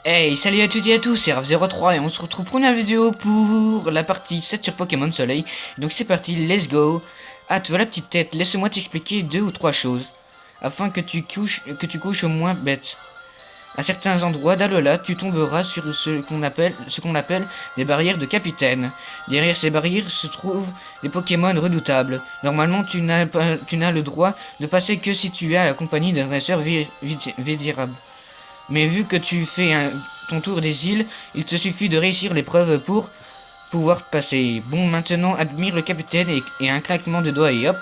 Hey, salut à toutes et à tous, c'est Raph03 et on se retrouve pour une vidéo pour la partie 7 sur Pokémon Soleil. Donc c'est parti, let's go. Ah, tu vois la petite tête, laisse-moi t'expliquer 2 ou 3 choses, afin que tu couches au moins bête. À certains endroits d'Alola, tu tomberas sur ce qu'on appelle des barrières de capitaine. Derrière ces barrières se trouvent des Pokémon redoutables. Normalement, tu n'as le droit de passer que si tu es accompagné d'un dresseur vénérable. Mais vu que tu fais ton tour des îles, il te suffit de réussir l'épreuve pour pouvoir passer. Bon, maintenant, admire le capitaine et un claquement de doigts et hop.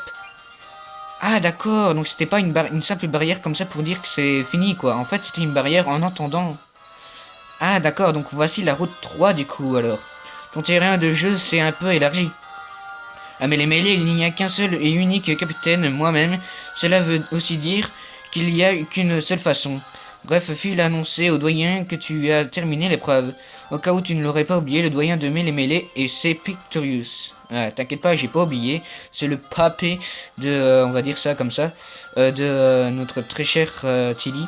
Ah d'accord, donc c'était pas une simple barrière comme ça pour dire que c'est fini quoi. En fait, c'était une barrière en entendant. Ah d'accord, donc voici la route 3 du coup alors. Ton terrain de jeu s'est un peu élargi. Ah mais les mêlées, il n'y a qu'un seul et unique capitaine, moi-même. Cela veut aussi dire qu'il n'y a qu'une seule façon. Bref, file annoncer au doyen que tu as terminé l'épreuve. Au cas où tu ne l'aurais pas oublié, le doyen de mêlée et c'est Pictorius. Ah, t'inquiète pas, j'ai pas oublié. C'est le papé de, on va dire ça comme ça, de notre très cher Tilly.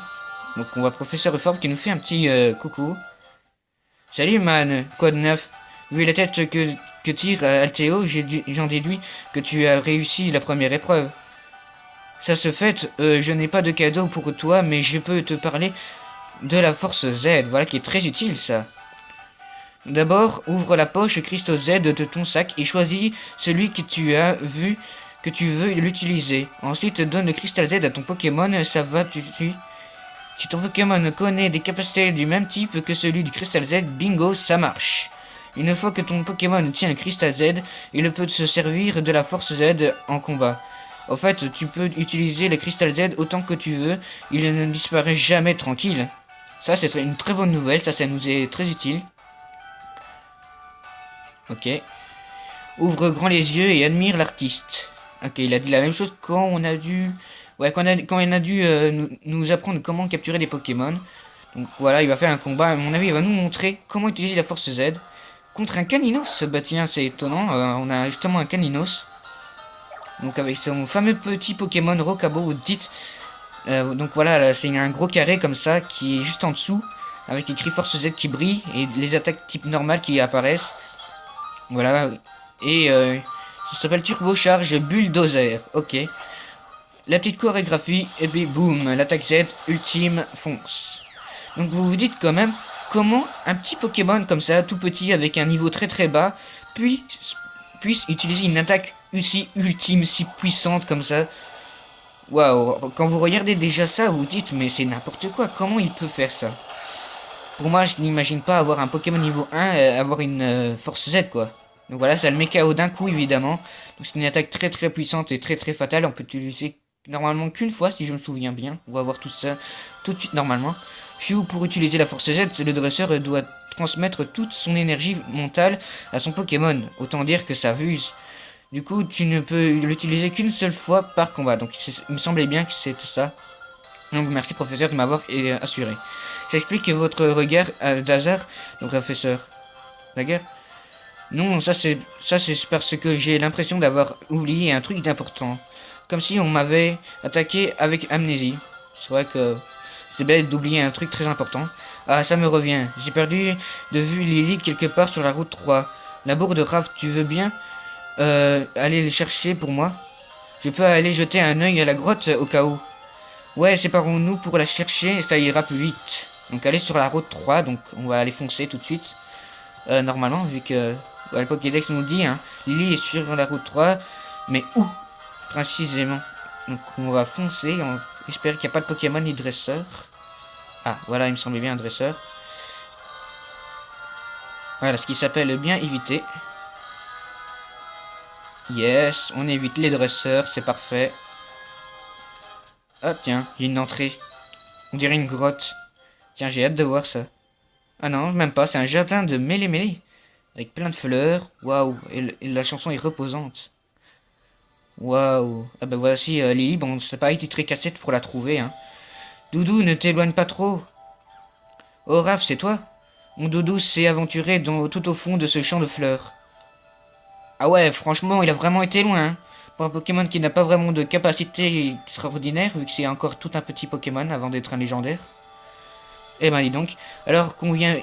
Donc on voit Professeur Reforme qui nous fait un petit coucou. Salut man, quoi de neuf? Vu la tête que tire Alteo, j'en déduis que tu as réussi la première épreuve. Ça se fait, je n'ai pas de cadeau pour toi, mais je peux te parler de la force Z, voilà qui est très utile ça. D'abord, ouvre la poche Cristaux Z de ton sac et choisis celui que que tu veux l'utiliser. Ensuite, donne le cristal Z à ton Pokémon, ça va si ton Pokémon connaît des capacités du même type que celui du cristal Z, bingo, ça marche. Une fois que ton Pokémon tient le cristal Z, il peut se servir de la force Z en combat. En fait, tu peux utiliser le cristal Z autant que tu veux, il ne disparaît jamais tranquille. Ça, c'est une très bonne nouvelle, ça nous est très utile. Ok. Ouvre grand les yeux et admire l'artiste. Ok, il a dit la même chose quand on a dû... Ouais, quand on a dû nous apprendre comment capturer des Pokémon. Donc voilà, il va faire un combat, à mon avis, il va nous montrer comment utiliser la force Z. Contre un Caninos, bah tiens, c'est étonnant, on a justement un Caninos. Donc avec son fameux petit Pokémon Rokabo, vous dites. Donc voilà, c'est un gros carré comme ça, qui est juste en dessous, avec écrit force Z qui brille, et les attaques type normales qui apparaissent. Voilà, et ça s'appelle Turbo Charge Bulldozer, ok. La petite chorégraphie, et puis boum, l'attaque Z, ultime, fonce. Donc vous vous dites quand même, comment un petit Pokémon comme ça, tout petit, avec un niveau très très bas, puisse utiliser une attaque aussi ultime, si puissante comme ça. Waouh, quand vous regardez déjà ça, vous vous dites, mais c'est n'importe quoi, comment il peut faire ça? Pour moi, je n'imagine pas avoir un Pokémon niveau 1, avoir une force Z, quoi. Donc voilà, ça le met KO d'un coup, évidemment. Donc c'est une attaque très très puissante et très très fatale. On peut utiliser normalement qu'une fois, si je me souviens bien. On va voir tout ça tout de suite, normalement. Puis pour utiliser la force Z, le dresseur doit transmettre toute son énergie mentale à son Pokémon. Autant dire que ça ruse. Du coup, tu ne peux l'utiliser qu'une seule fois par combat. Donc il me semblait bien que c'était ça. Donc merci professeur de m'avoir assuré. Ça explique votre regard d'hasard, donc professeur. D'accord? Non, ça c'est parce que j'ai l'impression d'avoir oublié un truc d'important. Comme si on m'avait attaqué avec amnésie. C'est vrai que c'est bête d'oublier un truc très important. Ah, ça me revient. J'ai perdu de vue Lily quelque part sur la route 3. La bourre de Raph, tu veux bien aller le chercher pour moi? Je peux aller jeter un œil à la grotte au cas où. Ouais, séparons-nous pour la chercher, ça ira plus vite. Donc allez sur la route 3, donc on va aller foncer tout de suite. Normalement, vu que le Pokédex nous le dit, hein, Lily est sur la route 3, mais où précisément? Donc on va foncer, on espère qu'il n'y a pas de Pokémon ni dresseur. Ah, voilà, il me semblait bien un dresseur. Voilà, ce qui s'appelle bien éviter. Yes, on évite les dresseurs, c'est parfait. Ah tiens, il y a une entrée. On dirait une grotte. Tiens, j'ai hâte de voir ça. Ah non, même pas, c'est un jardin de mêlée. Avec plein de fleurs. Waouh, et la chanson est reposante. Waouh. Ah bah voici Lily, bon, c'est pas été très cassette pour la trouver, hein. Doudou, ne t'éloigne pas trop. Oh Raph, c'est toi? Mon Doudou s'est aventuré tout au fond de ce champ de fleurs. Ah ouais, franchement, il a vraiment été loin, hein. Pour un Pokémon qui n'a pas vraiment de capacité extraordinaire, vu que c'est encore tout un petit Pokémon avant d'être un légendaire. Eh ben dis donc, alors qu'on vient,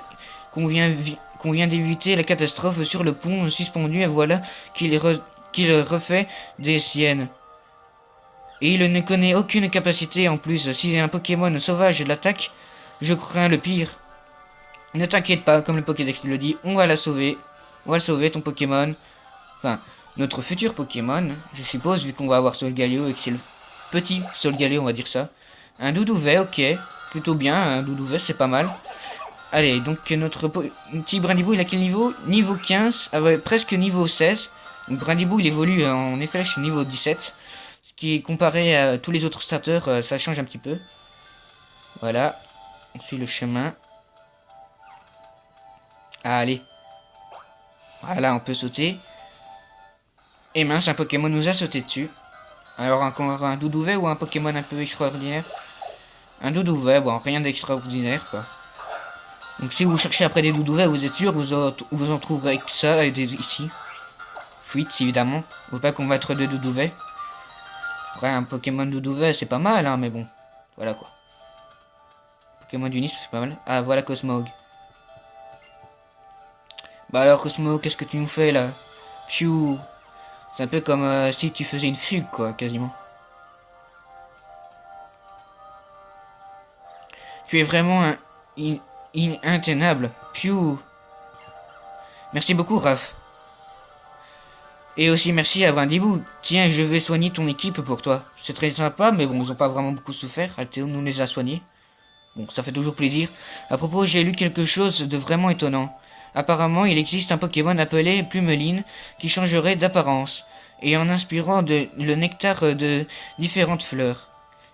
qu'on vient d'éviter la catastrophe sur le pont suspendu, et voilà qu'il refait des siennes. Et il ne connaît aucune capacité en plus. Si un Pokémon sauvage l'attaque, je crains le pire. Ne t'inquiète pas, comme le Pokédex le dit, on va la sauver. On va le sauver, ton Pokémon. Enfin, notre futur Pokémon, je suppose, vu qu'on va avoir Solgaleo et que c'est le petit Solgaleo, on va dire ça. Un Doudouvet, ok. Plutôt bien, un Doudouvet, c'est pas mal. Allez, donc notre petit Brindibou, il a quel niveau? Niveau 15, presque niveau 16. Donc Brindibou, il évolue en effet chez niveau 17. Ce qui est comparé à tous les autres starters, ça change un petit peu. Voilà, on suit le chemin. Allez. Voilà, on peut sauter. Et mince, un Pokémon nous a sauté dessus. Alors encore un Doudouvet ou un Pokémon un peu extraordinaire? Un Doudouvet, bon, rien d'extraordinaire, quoi. Donc si vous cherchez après des Doudouvets, vous êtes sûr, vous en trouverez que ça ici. Fuite, évidemment. Faut pas combattre de Doudouvet. Après, un Pokémon Doudouvet, c'est pas mal, hein, mais bon. Voilà, quoi. Pokémon d'Unis, c'est pas mal. Ah, voilà Cosmog. Bah alors, Cosmo, qu'est-ce que tu nous fais, là? Piou. C'est un peu comme si tu faisais une fugue, quoi, quasiment. Tu es vraiment intenable. Piou. Merci beaucoup, Raph. Et aussi merci à Brindibou. Tiens, je vais soigner ton équipe pour toi. C'est très sympa, mais bon, ils ont pas vraiment beaucoup souffert. Althéo nous les a soignés. Bon, ça fait toujours plaisir. À propos, j'ai lu quelque chose de vraiment étonnant. Apparemment, il existe un Pokémon appelé Plumeline qui changerait d'apparence, et en inspirant le nectar de différentes fleurs.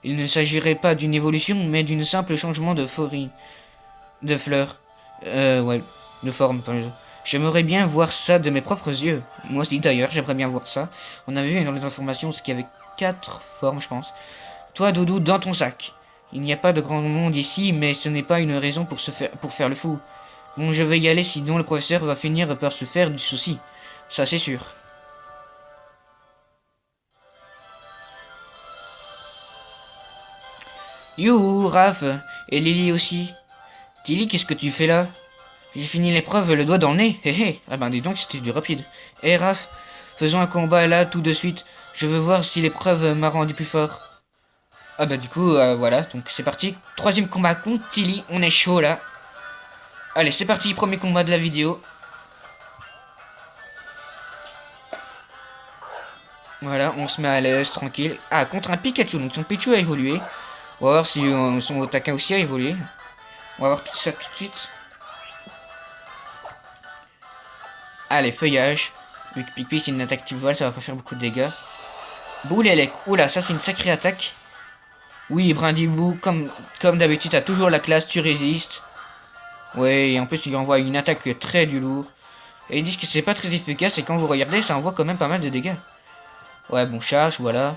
Il ne s'agirait pas d'une évolution, mais d'un simple changement de fleurs. Ouais, de forme, par exemple. J'aimerais bien voir ça de mes propres yeux. Moi aussi d'ailleurs, j'aimerais bien voir ça. On avait vu dans les informations ce qu'il y avait 4 formes, je pense. Toi, Doudou, dans ton sac. Il n'y a pas de grand monde ici, mais ce n'est pas une raison pour faire le fou. Bon, je vais y aller, sinon le professeur va finir par se faire du souci. Ça, c'est sûr. Youhou, Raph. Et Lily aussi. Tilly, qu'est-ce que tu fais là? J'ai fini l'épreuve le doigt dans le nez. Hé hé. Ah ben dis donc, c'était du rapide. Hé Raph, faisons un combat là tout de suite. Je veux voir si l'épreuve m'a rendu plus fort. Ah bah du coup, voilà, donc c'est parti. Troisième combat contre Tilly, on est chaud là. Allez, c'est parti, premier combat de la vidéo. Voilà, on se met à l'aise, tranquille. Ah, contre un Pikachu, donc son Pichu a évolué. On va voir si son Otaka aussi a évolué. On va voir tout ça tout de suite. Allez, feuillage. Vu que Pipi c'est une attaque type voile, ça va pas faire beaucoup de dégâts. Boule Elec. Oula, ça c'est une sacrée attaque. Oui, Brindibou, comme d'habitude, t'as toujours la classe, tu résistes. Ouais, et en plus il envoie une attaque très du lourd. Et ils disent que c'est pas très efficace, et quand vous regardez, ça envoie quand même pas mal de dégâts. Ouais, bon, charge, voilà.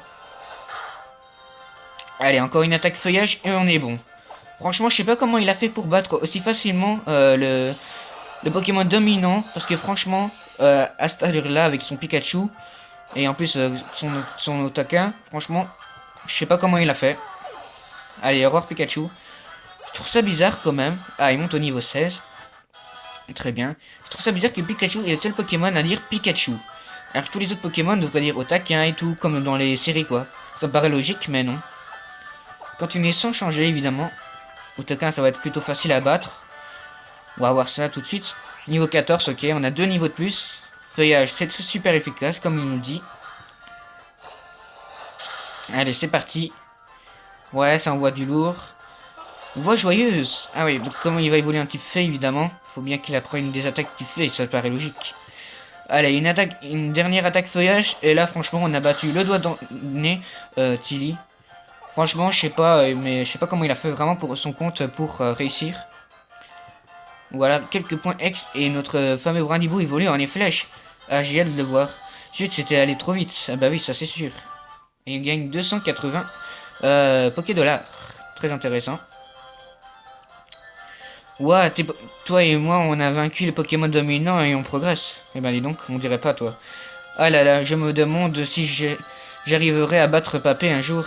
Allez, encore une attaque feuillage, et on est bon. Franchement, je sais pas comment il a fait pour battre aussi facilement le Pokémon dominant, parce que franchement, à cette allure-là, avec son Pikachu, et en plus son Otaka, franchement, je sais pas comment il a fait. Allez, au revoir Pikachu. Je trouve ça bizarre quand même. Ah, il monte au niveau 16. Très bien. Je trouve ça bizarre que Pikachu est le seul Pokémon à dire Pikachu. Alors que tous les autres Pokémon devraient dire Otaka et tout, comme dans les séries quoi. Ça me paraît logique, mais non. Quand tu n'es sans changer, évidemment. Otaka, ça va être plutôt facile à battre. On va voir ça tout de suite. Niveau 14, ok, on a 2 niveaux de plus. Feuillage, c'est super efficace, comme il nous dit. Allez, c'est parti. Ouais, ça envoie du lourd. Voix joyeuse. Ah oui, donc comment il va évoluer un type fée, évidemment. Faut bien qu'il apprenne des attaques type fée, ça paraît logique. Allez, une dernière attaque feuillage. Et là, franchement, on a battu le doigt dans le nez, Tilly. Franchement, je sais pas, mais je sais pas comment il a fait vraiment pour son compte pour réussir. Voilà, quelques points X et notre fameux Brindibou évolue en flèche. Ah, j'ai hâte de le voir. Zut, c'était allé trop vite. Ah bah oui, ça c'est sûr. Et il gagne 280 Poké Dollars. Très intéressant. Ouah, toi et moi, on a vaincu le Pokémon dominant et on progresse. Eh ben dis donc, on dirait pas toi. Ah là là, je me demande si j'arriverai à battre Papé un jour.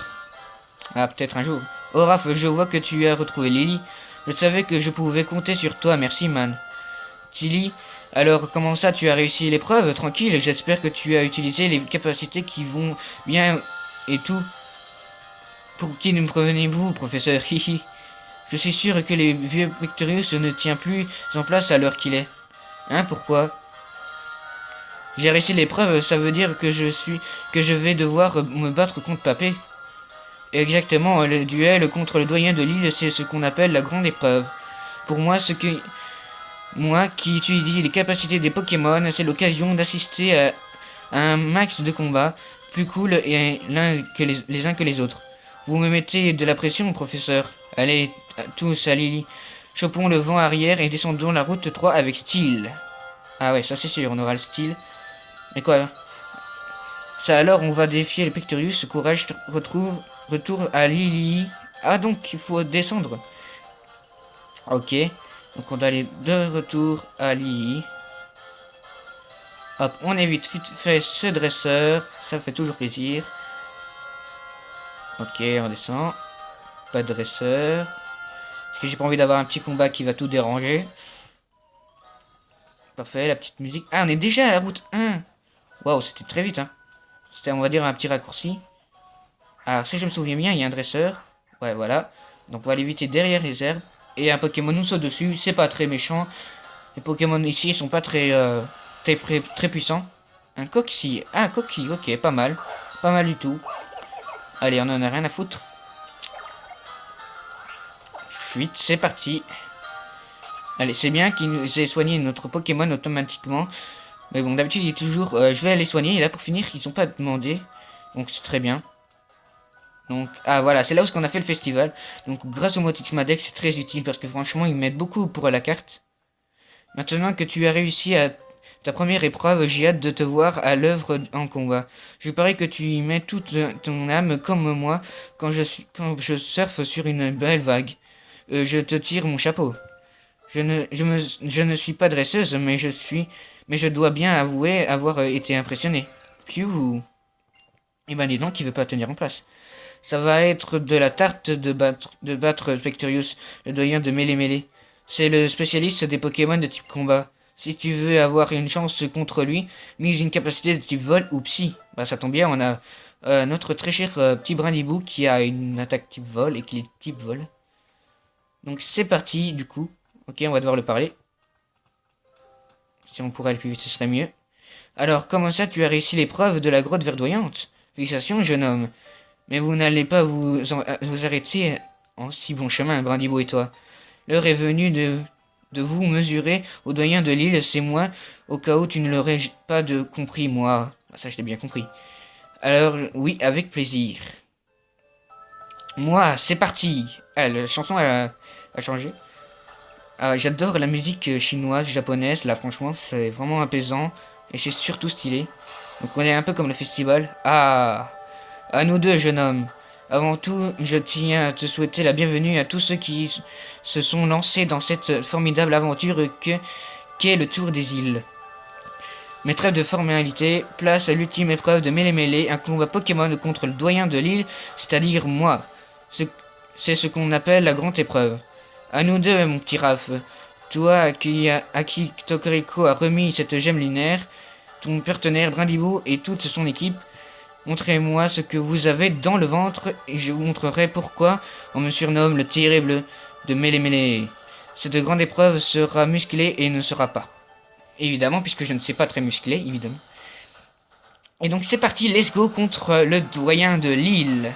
Ah, peut-être un jour. Oh Raph, je vois que tu as retrouvé Lily. Je savais que je pouvais compter sur toi, merci man. Tilly, alors comment ça tu as réussi l'épreuve? Tranquille, j'espère que tu as utilisé les capacités qui vont bien et tout. Pour qui nous provenez-vous, professeur? Hihi. Je suis sûr que les vieux Pictorius ne tient plus en place à l'heure qu'il est. Hein, pourquoi? J'ai réussi l'épreuve, ça veut dire que je vais devoir me battre contre Papé. Exactement, le duel contre le doyen de l'île, c'est ce qu'on appelle la grande épreuve. Pour moi, moi qui étudie les capacités des Pokémon, c'est l'occasion d'assister à un max de combats plus cool et les uns que les autres. Vous me mettez de la pression, professeur. Allez, tous à Lily. Chopons le vent arrière et descendons la route 3 avec style. Ah ouais, ça c'est sûr, on aura le style. Mais quoi? Ça alors, on va défier les Pictorius. Courage, retour à Lily. Ah donc, il faut descendre. Ok. Donc on doit aller de retour à Lily. Hop, on évite vite fait ce dresseur. Ça fait toujours plaisir. Ok, on descend. Pas de dresseur. Parce que j'ai pas envie d'avoir un petit combat qui va tout déranger. Parfait, la petite musique. Ah, on est déjà à la route 1. Waouh, c'était très vite, hein. C'était, on va dire, un petit raccourci. Alors, si je me souviens bien, il y a un dresseur. Ouais, voilà. Donc, on va l'éviter derrière les herbes. Et un Pokémon nous saute dessus. C'est pas très méchant. Les Pokémon ici sont pas très puissants. Un Coxy. Ah, un Coxy, ok, pas mal. Pas mal du tout. Allez, on en a rien à foutre. Fuite, c'est parti. Allez, c'est bien qu'il nous ait soigné notre Pokémon automatiquement. Mais bon, d'habitude, il est toujours... je vais aller soigner. Et là, pour finir, ils sont pas demandé. Donc, c'est très bien. Donc, ah, voilà. C'est là où on a fait le festival. Donc, grâce au Motismadex, c'est très utile. Parce que franchement, ils m'aident beaucoup pour la carte. Maintenant que tu as réussi à ta première épreuve, j'ai hâte de te voir à l'œuvre en combat. Je parie que tu y mets toute ton âme comme moi quand je surfe sur une belle vague. Je te tire mon chapeau. Je ne suis pas dresseuse, mais je dois bien avouer avoir été impressionné. Piou. Eh ben dis donc, il veut pas tenir en place. Ça va être de la tarte de battre Spectorius, le doyen de Mêlée. C'est le spécialiste des Pokémon de type combat. Si tu veux avoir une chance contre lui, mise une capacité de type vol ou psy. Bah ça tombe bien, on a notre très cher petit Brindibou qui a une attaque type vol et qui est type vol. Donc c'est parti du coup. Ok, on va devoir le parler. Si on pourrait aller plus vite, ce serait mieux. Alors, comment ça, tu as réussi l'épreuve de la grotte verdoyante? Félicitations, jeune homme. Mais vous n'allez pas vous arrêter en si bon chemin, Brindibou et toi. L'heure est venue de vous mesurer au doyen de l'île, c'est moi, au cas où tu ne l'aurais pas compris, moi. Ça, je l'ai bien compris. Alors, oui, avec plaisir. Moi, c'est parti. Ah, la chanson a changé. J'adore la musique chinoise, japonaise, là franchement c'est vraiment apaisant et c'est surtout stylé. Donc on est un peu comme le festival. Ah, à nous deux jeune homme. Avant tout, je tiens à te souhaiter la bienvenue à tous ceux qui se sont lancés dans cette formidable aventure qu'est le Tour des îles. Mais trêve de formalité, place à l'ultime épreuve de Mêlée, un combat Pokémon contre le doyen de l'île, c'est-à-dire moi. C'est ce qu'on appelle la grande épreuve. À nous deux, mon petit Raph. Toi, à qui Tokoriko a remis cette gemme lunaire, ton partenaire Brindibou et toute son équipe, montrez-moi ce que vous avez dans le ventre et je vous montrerai pourquoi on me surnomme le terrible de Mêlée. Cette grande épreuve sera musclée et ne sera pas. Évidemment, puisque je ne sais pas très musclé, évidemment. Et donc c'est parti, let's go contre le doyen de l'île.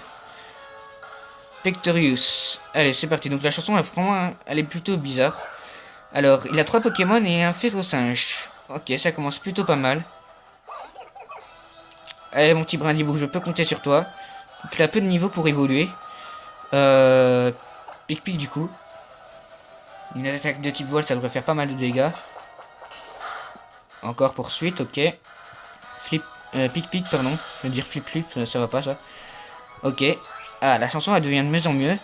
Pectorius. Allez, c'est parti. Donc la chanson, elle est plutôt bizarre. Alors, il a 3 Pokémon et un Férocinge. Ok, ça commence plutôt pas mal. Allez, mon petit Brindibou, je peux compter sur toi. Il a peu de niveau pour évoluer. Pic-pic du coup. Une attaque de type vol, ça devrait faire pas mal de dégâts. Encore poursuite, ok. Pic-pic, pardon. Je veux dire flip-flip, ça va pas ça. Ok. Ah, la chanson elle devient de mieux en mieux.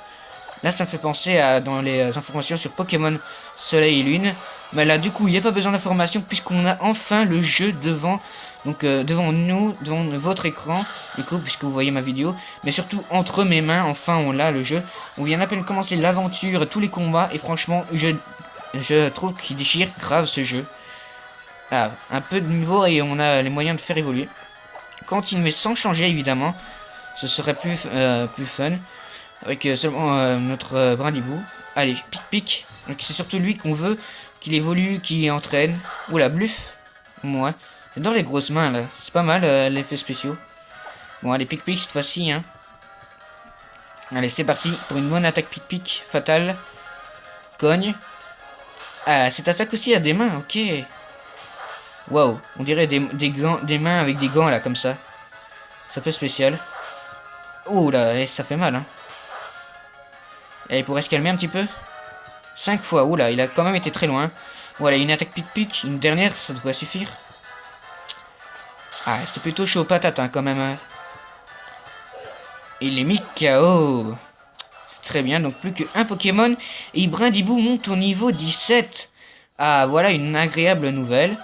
Là ça me fait penser à dans les informations sur Pokémon Soleil et Lune. Mais là du coup il n'y a pas besoin d'informations puisqu'on a enfin le jeu devant Donc devant nous, devant votre écran, du coup, puisque vous voyez ma vidéo, mais surtout entre mes mains, enfin on l'a le jeu. On vient à peine de commencer l'aventure, tous les combats, et franchement, je trouve qu'il déchire grave ce jeu. Ah, un peu de niveau et on a les moyens de faire évoluer. Continuer sans changer évidemment, ce serait plus fun. Avec seulement notre Brindibou. Allez, pic. Donc c'est surtout lui qu'on veut, qu'il évolue, qu'il entraîne. Oula, bluff. Ouais. J'adore les grosses mains là. C'est pas mal l'effet spéciaux. Bon, allez, pic cette fois-ci. Hein. Allez, c'est parti pour une bonne attaque pic fatale. Cogne. Ah, cette attaque aussi a des mains, ok. Waouh, on dirait des mains avec des gants là, comme ça. C'est un peu spécial. Oh là, ça fait mal, hein. Et il pourrait se calmer un petit peu. 5 fois, oula, il a quand même été très loin. Voilà, une attaque pic, une dernière, ça devrait suffire. Ah, c'est plutôt chaud patate, hein, quand même. Hein. Il est mis KO. C'est très bien, donc plus qu'un Pokémon. Et Brindibou monte au niveau 17. Ah, voilà une agréable nouvelle.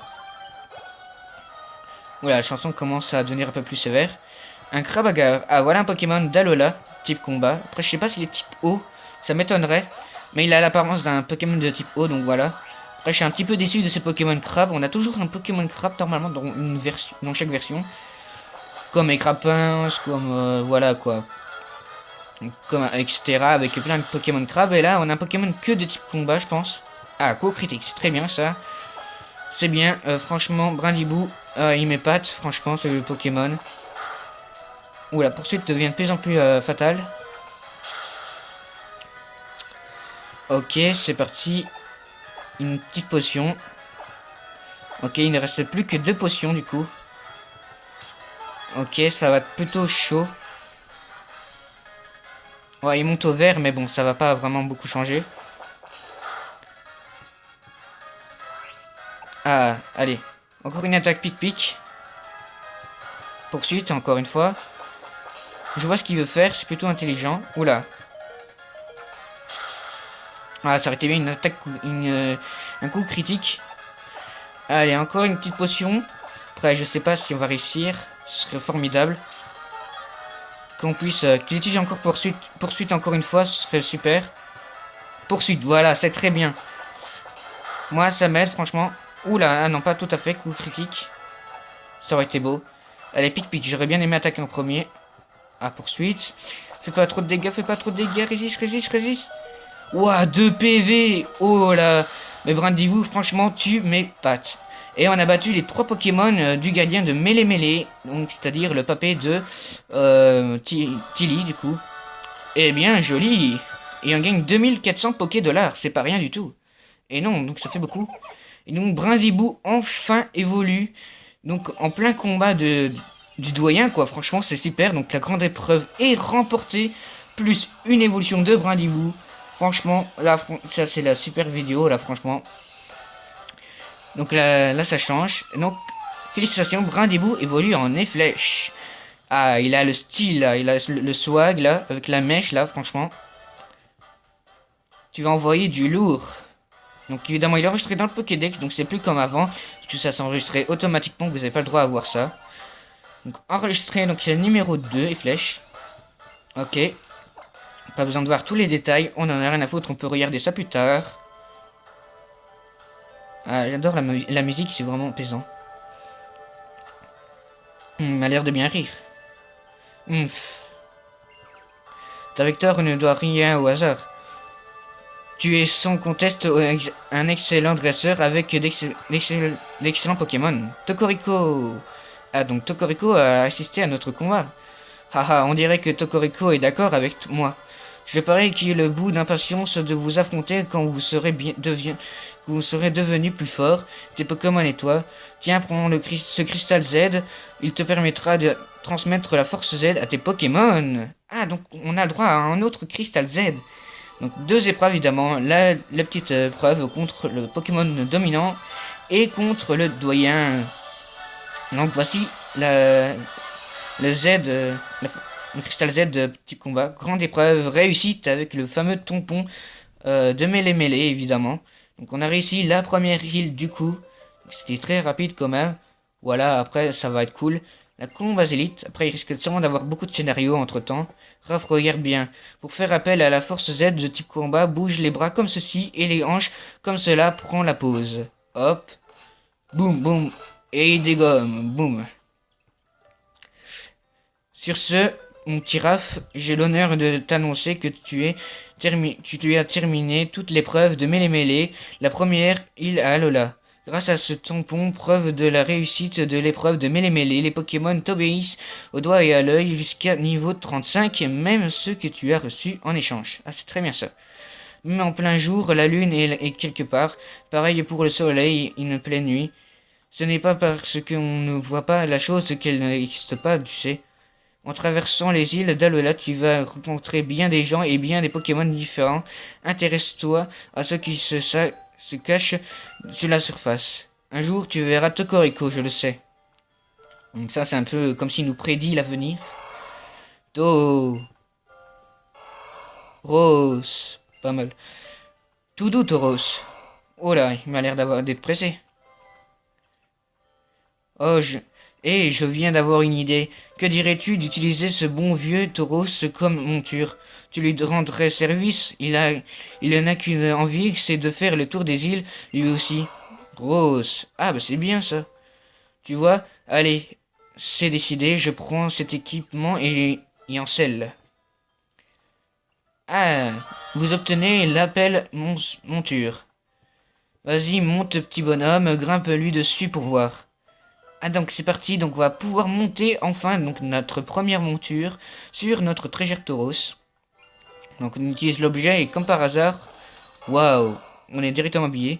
Voilà, la chanson commence à devenir un peu plus sévère. Un Crabagar. Ah, voilà un Pokémon d'Alola, type combat. Après, je sais pas s'il est type eau. Ça m'étonnerait. Mais il a l'apparence d'un Pokémon de type eau, donc voilà. Après, je suis un petit peu déçu de ce Pokémon crabe. On a toujours un Pokémon crabe normalement dans chaque version. Comme les Crapins, comme voilà quoi. Comme etc. Avec plein de Pokémon crabe. Et là, on a un Pokémon que de type combat, je pense. Ah, coup critique, c'est très bien ça. C'est bien, franchement, Brindibou, il m'épate, franchement, ce Pokémon. Ouh, la poursuite devient de plus en plus fatale. Ok, c'est parti. Une petite potion. Ok, il ne reste plus que 2 potions du coup. Ok, ça va être plutôt chaud. Ouais, il monte au vert, mais bon, ça va pas vraiment beaucoup changer. Ah, allez. Encore une attaque pic. Poursuite, encore une fois. Je vois ce qu'il veut faire, c'est plutôt intelligent. Oula. Ah, ça aurait été bien une attaque, un coup critique. Allez, encore une petite potion. Après, je sais pas si on va réussir. Ce serait formidable. Qu'on puisse... qu'il utilise encore poursuite encore une fois, ce serait super. Poursuite, voilà, c'est très bien. Moi, ça m'aide, franchement. Oula, ah non, pas tout à fait, coup critique. Ça aurait été beau. Allez, pic, j'aurais bien aimé attaquer en premier. Ah, poursuite. Fais pas trop de dégâts, résiste. Ouah, 2 PV. Oh là. Mais Brindibou, franchement, tu m'épates. Et on a battu les 3 Pokémon du gardien de Mêlée. Donc, c'est-à-dire le papé de Tilly, du coup. Eh bien, joli. Et on gagne 2400 Poké-dollars. C'est pas rien du tout. Et non, donc ça fait beaucoup. Et donc, Brindibou enfin évolue. Donc, en plein combat du doyen, quoi. Franchement, c'est super. Donc, la grande épreuve est remportée. Plus une évolution de Brindibou. Franchement, là, ça c'est la super vidéo, là, franchement. Donc là, ça change. Donc, félicitations, Brindibou évolue en Efflèche. Ah, il a le style, là. Il a le swag, là, avec la mèche, là, franchement. Tu vas envoyer du lourd. Donc, évidemment, il est enregistré dans le Pokédex, donc c'est plus comme avant. Tout ça s'enregistrait automatiquement, vous n'avez pas le droit à voir ça. Donc, enregistré, donc c'est le numéro 2, Efflèche. Ok. Pas besoin de voir tous les détails, on en a rien à foutre, on peut regarder ça plus tard. Ah, j'adore la musique, c'est vraiment apaisant. A l'air de bien rire. Ta Vector ne doit rien au hasard. Tu es sans conteste un excellent dresseur avec d'excellents Pokémon. Tocorico. Ah, donc Tocorico a assisté à notre combat. Haha, on dirait que Tocorico est d'accord avec moi. Je parie qu'il est le bout d'impatience de vous affronter quand vous serez devenu plus fort, tes Pokémon et toi. Tiens, prends ce cristal Z, il te permettra de transmettre la force Z à tes Pokémon. Ah, donc on a le droit à un autre cristal Z. Donc 2 épreuves évidemment, la petite épreuve contre le Pokémon dominant et contre le doyen. Donc voici le Z, le cristal Z de petit combat. Grande épreuve, réussite avec le fameux tampon de Mêlée évidemment. Donc on a réussi la première île du coup. C'était très rapide quand même. Voilà, après, ça va être cool. La combat élite, après, il risque sûrement d'avoir beaucoup de scénarios entre-temps. Raph, regarde bien. Pour faire appel à la force Z de type combat, bouge les bras comme ceci et les hanches comme cela, prends la pause. Hop. Boum, boum. Et il dégomme. Boum. Sur ce, mon petit Raph, j'ai l'honneur de t'annoncer que tu as terminé toutes les preuves de Mêlée Mêlée, la première île à Alola. Grâce à ce tampon, preuve de la réussite de l'épreuve de Mêlée Mêlée, les Pokémon t'obéissent au doigt et à l'œil jusqu'à niveau 35, même ceux que tu as reçus en échange. Ah, c'est très bien ça. Même en plein jour, la lune est quelque part. Pareil pour le soleil, une pleine nuit. Ce n'est pas parce qu'on ne voit pas la chose qu'elle n'existe pas, tu sais. En traversant les îles d'Alola, tu vas rencontrer bien des gens et bien des Pokémon différents. Intéresse-toi à ceux qui se cachent sur la surface. Un jour, tu verras Tokorico, je le sais. Donc ça, c'est un peu comme s'il nous prédit l'avenir. Rose. Pas mal. Tout doux, Tauros. Oh là, il m'a l'air d'être pressé. Oh, je viens d'avoir une idée. Que dirais-tu d'utiliser ce bon vieux Tauros comme monture? Tu lui rendrais service. Il en a qu'une envie, c'est de faire le tour des îles, lui aussi. Rose. Ah, bah c'est bien ça. Tu vois, allez, c'est décidé, je prends cet équipement et en selle. Ah, vous obtenez l'appel monture. Vas-y, monte petit bonhomme, grimpe-lui dessus pour voir. Ah donc c'est parti, donc on va pouvoir monter enfin donc notre première monture sur notre Trégère Tauros. Donc on utilise l'objet et comme par hasard, waouh, on est directement habillé.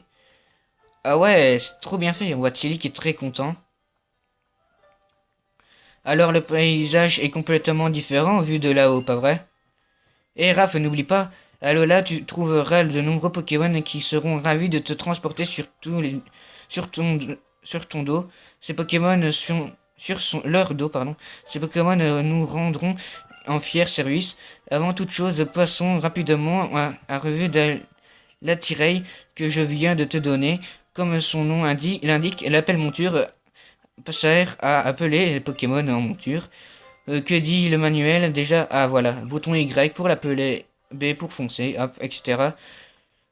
Ah ouais, c'est trop bien fait, on voit Chili qui est très content. Alors le paysage est complètement différent vu de là-haut, pas vrai? Et Raph, n'oublie pas, à Lola tu trouveras de nombreux Pokémon qui seront ravis de te transporter sur ton dos. Ces Pokémon sont leur dos, pardon. Ces Pokémon nous rendront en fier service. Avant toute chose, passons rapidement à revue de l'attireil que je viens de te donner. Comme son nom l'indique, l'appel monture sert à appeler les Pokémon en monture. Que dit le manuel déjà? Ah voilà, bouton Y pour l'appeler, B pour foncer, hop, etc.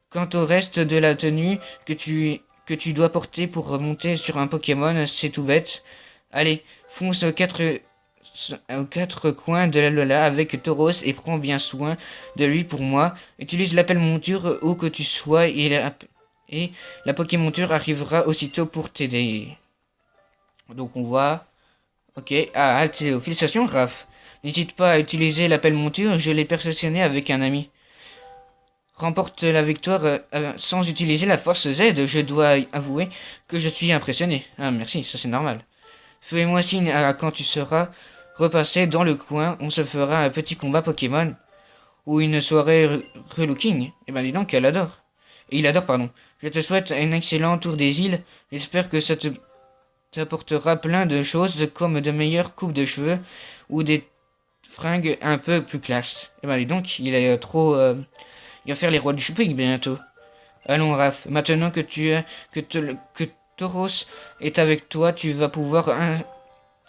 Quant au reste de la tenue que tu dois porter pour remonter sur un Pokémon, c'est tout bête. Allez, fonce aux quatre coins de la Lola avec Tauros et prends bien soin de lui pour moi. Utilise l'appel monture où que tu sois et la Pokémonture arrivera aussitôt pour t'aider. Donc on voit... Ok, ah, félicitations Raph. N'hésite pas à utiliser l'appel monture, je l'ai perfectionné avec un ami. Remporte la victoire sans utiliser la force Z, je dois avouer que je suis impressionné. Ah merci, ça c'est normal. Fais-moi signe quand tu seras repassé dans le coin, on se fera un petit combat Pokémon. Ou une soirée relooking. Eh ben dis donc, elle adore. Il adore, pardon. Je te souhaite un excellent tour des îles, j'espère que ça t'apportera plein de choses comme de meilleures coupes de cheveux ou des fringues un peu plus classe. Eh ben dis donc, il est trop... il va faire les rois du shopping bientôt. Allons Raph, maintenant que que Tauros est avec toi, tu vas pouvoir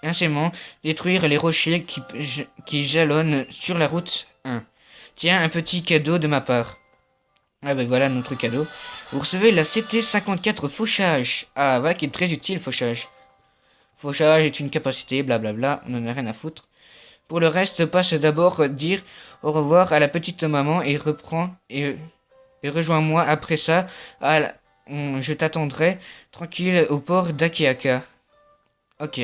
aisément détruire les rochers qui jalonnent sur la route 1. Tiens, un petit cadeau de ma part. Ah ben voilà notre cadeau. Vous recevez la CT54 Fauchage. Ah voilà qui est très utile Fauchage. Fauchage est une capacité, blablabla, on en a rien à foutre. Pour le reste, passe d'abord dire au revoir à la petite maman et rejoins-moi après ça. Je t'attendrai tranquille au port d'Akeaka. Ok.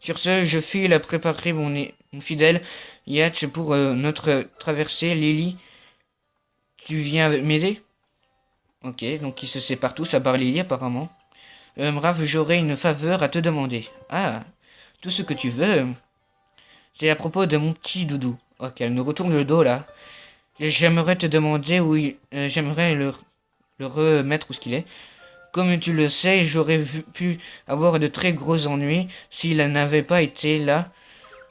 Sur ce, je file préparer mon fidèle Yatch pour notre traversée. Lily, tu viens m'aider? Ok, donc ils se séparent tous à part Lily apparemment. Brave, j'aurai une faveur à te demander. Ah, tout ce que tu veux. C'est à propos de mon petit doudou. Ok, elle nous retourne le dos là. J'aimerais te demander où j'aimerais le remettre où ce qu'il est. Comme tu le sais, j'aurais pu avoir de très gros ennuis s'il n'avait pas été là.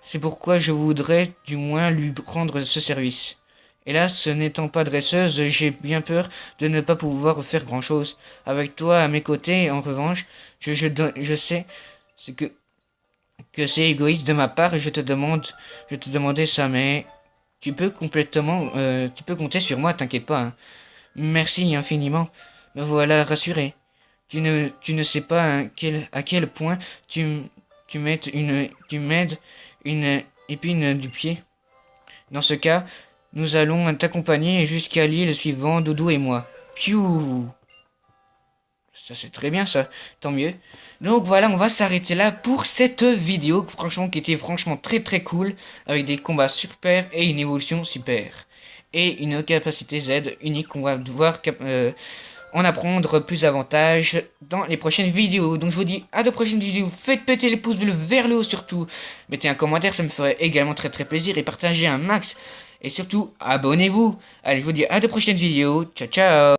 C'est pourquoi je voudrais du moins lui rendre ce service. Hélas, n'étant pas dresseuse, j'ai bien peur de ne pas pouvoir faire grand-chose. Avec toi à mes côtés, en revanche, je sais c'est que c'est égoïste de ma part et je te demandais ça, mais tu peux compter sur moi, t'inquiète pas, hein. Merci infiniment. Me voilà rassuré. Tu ne sais pas à quel point tu m'aides une épine du pied. Dans ce cas, nous allons t'accompagner jusqu'à l'île suivante, Doudou et moi. Piou! Ça c'est très bien ça, tant mieux. Donc voilà, on va s'arrêter là pour cette vidéo, franchement qui était franchement très cool, avec des combats super et une évolution super. Et une capacité Z unique, on va devoir en apprendre plus davantage dans les prochaines vidéos. Donc je vous dis à de prochaines vidéos, faites péter les pouces bleus vers le haut surtout, mettez un commentaire, ça me ferait également très plaisir, et partagez un max, et surtout abonnez-vous. Allez, je vous dis à de prochaines vidéos, ciao ciao.